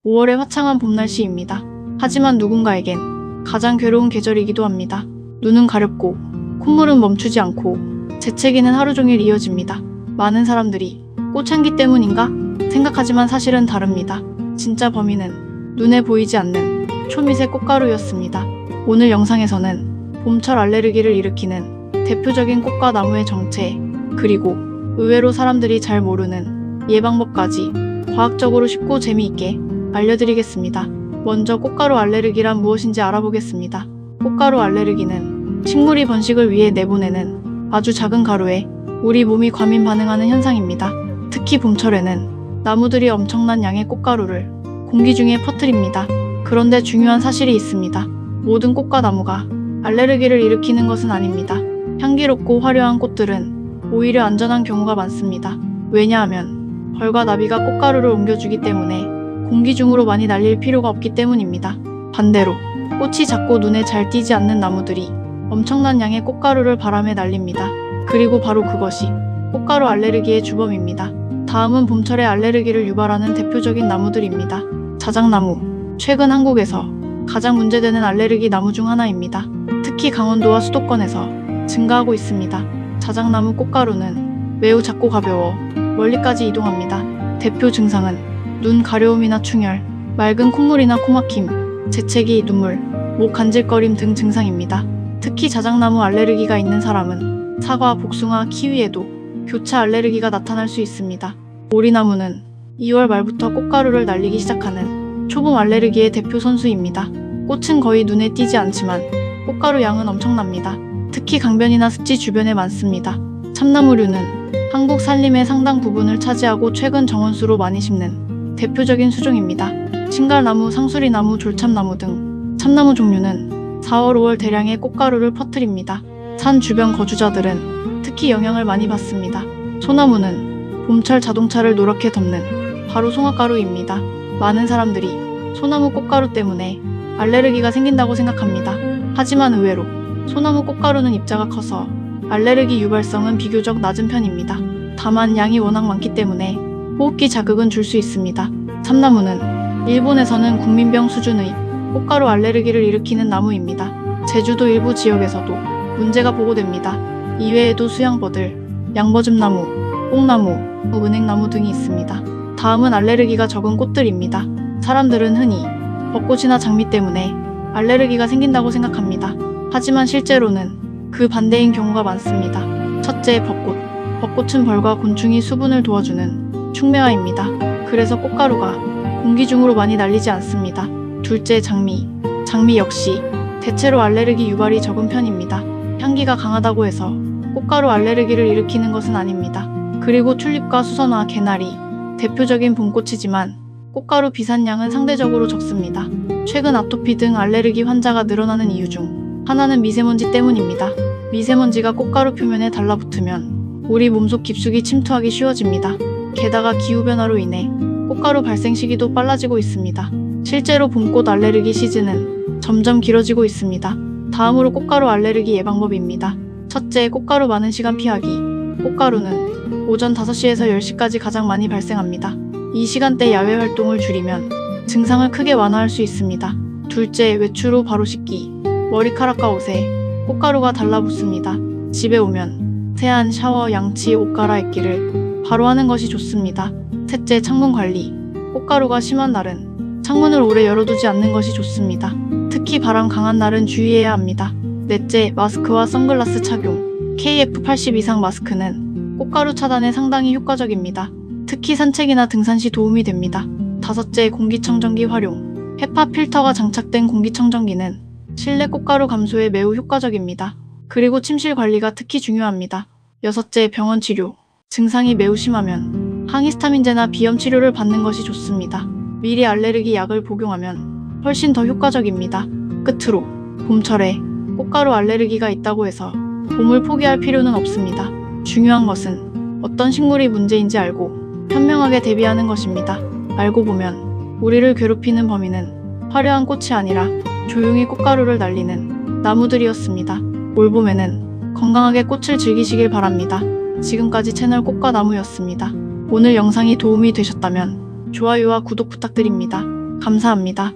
5월의 화창한 봄 날씨입니다. 하지만 누군가에겐 가장 괴로운 계절이기도 합니다. 눈은 가렵고 콧물은 멈추지 않고 재채기는 하루 종일 이어집니다. 많은 사람들이 꽃향기 때문인가 생각하지만 사실은 다릅니다. 진짜 범인은 눈에 보이지 않는 초미세 꽃가루였습니다. 오늘 영상에서는 봄철 알레르기를 일으키는 대표적인 꽃과 나무의 정체, 그리고 의외로 사람들이 잘 모르는 예방법까지 과학적으로 쉽고 재미있게 알려드리겠습니다. 먼저 꽃가루 알레르기란 무엇인지 알아보겠습니다. 꽃가루 알레르기는 식물이 번식을 위해 내보내는 아주 작은 가루에 우리 몸이 과민 반응하는 현상입니다. 특히 봄철에는 나무들이 엄청난 양의 꽃가루를 공기 중에 퍼뜨립니다. 그런데 중요한 사실이 있습니다. 모든 꽃과 나무가 알레르기를 일으키는 것은 아닙니다. 향기롭고 화려한 꽃들은 오히려 안전한 경우가 많습니다. 왜냐하면 벌과 나비가 꽃가루를 옮겨주기 때문에 공기 중으로 많이 날릴 필요가 없기 때문입니다. 반대로 꽃이 작고 눈에 잘 띄지 않는 나무들이 엄청난 양의 꽃가루를 바람에 날립니다. 그리고 바로 그것이 꽃가루 알레르기의 주범입니다. 다음은 봄철에 알레르기를 유발하는 대표적인 나무들입니다. 자작나무. 최근 한국에서 가장 문제되는 알레르기 나무 중 하나입니다. 특히 강원도와 수도권에서 증가하고 있습니다. 자작나무 꽃가루는 매우 작고 가벼워 멀리까지 이동합니다. 대표 증상은 눈 가려움이나 충혈, 맑은 콧물이나 코막힘, 재채기, 눈물, 목 간질거림 등 증상입니다. 특히 자작나무 알레르기가 있는 사람은 사과, 복숭아, 키위에도 교차 알레르기가 나타날 수 있습니다. 오리나무는 2월 말부터 꽃가루를 날리기 시작하는 초봄 알레르기의 대표 선수입니다. 꽃은 거의 눈에 띄지 않지만 꽃가루 양은 엄청납니다. 특히 강변이나 습지 주변에 많습니다. 참나무류는 한국 산림의 상당 부분을 차지하고 최근 정원수로 많이 심는 대표적인 수종입니다. 신갈나무, 상수리나무, 졸참나무 등 참나무 종류는 4월, 5월 대량의 꽃가루를 퍼뜨립니다. 산 주변 거주자들은 특히 영향을 많이 받습니다. 소나무는 봄철 자동차를 노랗게 덮는 바로 송화가루입니다. 많은 사람들이 소나무 꽃가루 때문에 알레르기가 생긴다고 생각합니다. 하지만 의외로 소나무 꽃가루는 입자가 커서 알레르기 유발성은 비교적 낮은 편입니다. 다만 양이 워낙 많기 때문에 호흡기 자극은 줄 수 있습니다. 참나무는 일본에서는 국민병 수준의 꽃가루 알레르기를 일으키는 나무입니다. 제주도 일부 지역에서도 문제가 보고됩니다. 이외에도 수양버들, 양버즘나무, 뽕나무, 은행나무 등이 있습니다. 다음은 알레르기가 적은 꽃들입니다. 사람들은 흔히 벚꽃이나 장미 때문에 알레르기가 생긴다고 생각합니다. 하지만 실제로는 그 반대인 경우가 많습니다. 첫째, 벚꽃. 벚꽃은 벌과 곤충이 수분을 도와주는 충매화입니다. 그래서 꽃가루가 공기 중으로 많이 날리지 않습니다. 둘째, 장미. 장미 역시 대체로 알레르기 유발이 적은 편입니다. 향기가 강하다고 해서 꽃가루 알레르기를 일으키는 것은 아닙니다. 그리고 튤립과 수선화, 개나리. 대표적인 봄꽃이지만 꽃가루 비산량은 상대적으로 적습니다. 최근 아토피 등 알레르기 환자가 늘어나는 이유 중 하나는 미세먼지 때문입니다. 미세먼지가 꽃가루 표면에 달라붙으면 우리 몸속 깊숙이 침투하기 쉬워집니다. 게다가 기후변화로 인해 꽃가루 발생 시기도 빨라지고 있습니다. 실제로 봄꽃 알레르기 시즌은 점점 길어지고 있습니다. 다음으로 꽃가루 알레르기 예방법입니다. 첫째, 꽃가루 많은 시간 피하기. 꽃가루는 오전 5시에서 10시까지 가장 많이 발생합니다. 이 시간대 야외 활동을 줄이면 증상을 크게 완화할 수 있습니다. 둘째, 외출 후 바로 씻기. 머리카락과 옷에 꽃가루가 달라붙습니다. 집에 오면 세안, 샤워, 양치, 옷 갈아입기를 바로 하는 것이 좋습니다. 셋째, 창문 관리. 꽃가루가 심한 날은 창문을 오래 열어두지 않는 것이 좋습니다. 특히 바람 강한 날은 주의해야 합니다. 넷째, 마스크와 선글라스 착용. KF80 이상 마스크는 꽃가루 차단에 상당히 효과적입니다. 특히 산책이나 등산 시 도움이 됩니다. 다섯째, 공기청정기 활용. 헤파 필터가 장착된 공기청정기는 실내 꽃가루 감소에 매우 효과적입니다. 그리고 침실 관리가 특히 중요합니다. 여섯째, 병원 치료. 증상이 매우 심하면 항히스타민제나 비염 치료를 받는 것이 좋습니다. 미리 알레르기 약을 복용하면 훨씬 더 효과적입니다. 끝으로 봄철에 꽃가루 알레르기가 있다고 해서 봄을 포기할 필요는 없습니다. 중요한 것은 어떤 식물이 문제인지 알고 현명하게 대비하는 것입니다. 알고 보면 우리를 괴롭히는 범인은 화려한 꽃이 아니라 조용히 꽃가루를 날리는 나무들이었습니다. 올 봄에는 건강하게 꽃을 즐기시길 바랍니다. 지금까지 채널 꽃과 나무였습니다. 오늘 영상이 도움이 되셨다면 좋아요와 구독 부탁드립니다. 감사합니다.